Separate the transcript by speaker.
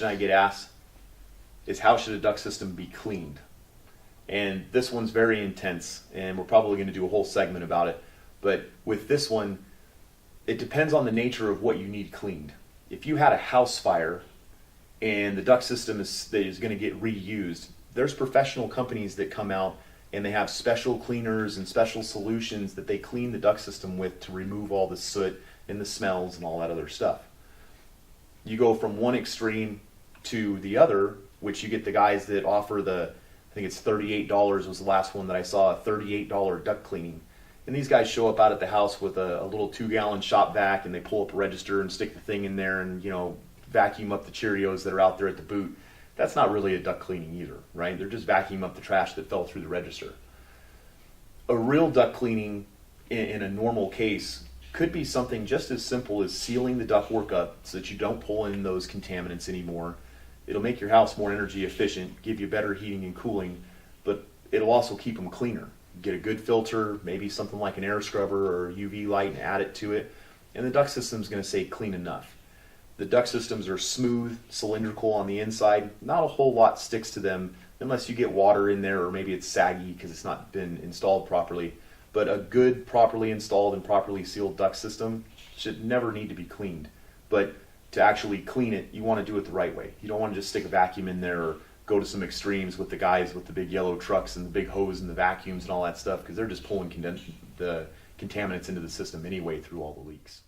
Speaker 1: question I get asked is, how should a duct system be cleaned? And this one's very intense, and we're probably going to do a whole segment about it. But with this one, it depends on the nature of what you need cleaned. If you had a house fire and the duct system is going to get reused, there's professional companies that come out and they have special cleaners and special solutions that they clean the duct system with to remove all the soot and the smells and all that other stuff. You go from one extreme to the other, which you get the guys that offer I think it's $38 was the last one that I saw, a $38 duct cleaning. And these guys show up out at the house with a little 2-gallon shop vac, and they pull up a register and stick the thing in there and, vacuum up the Cheerios that are out there at the boot. That's not really a duct cleaning either, right? They're just vacuuming up the trash that fell through the register. A real duct cleaning in a normal case could be something just as simple as sealing the ductwork up so that you don't pull in those contaminants anymore. It'll make your house more energy efficient, give you better heating and cooling, but it'll also keep them cleaner. Get a good filter, maybe something like an air scrubber or UV light, and add it to it, and the duct system's going to say clean enough. The duct systems are smooth, cylindrical on the inside. Not a whole lot sticks to them unless you get water in there, or maybe it's saggy because it's not been installed properly. But a good, properly installed and properly sealed duct system should never need to be cleaned. But to actually clean it, you want to do it the right way. You don't want to just stick a vacuum in there or go to some extremes with the guys with the big yellow trucks and the big hose and the vacuums and all that stuff, because they're just pulling the contaminants into the system anyway through all the leaks.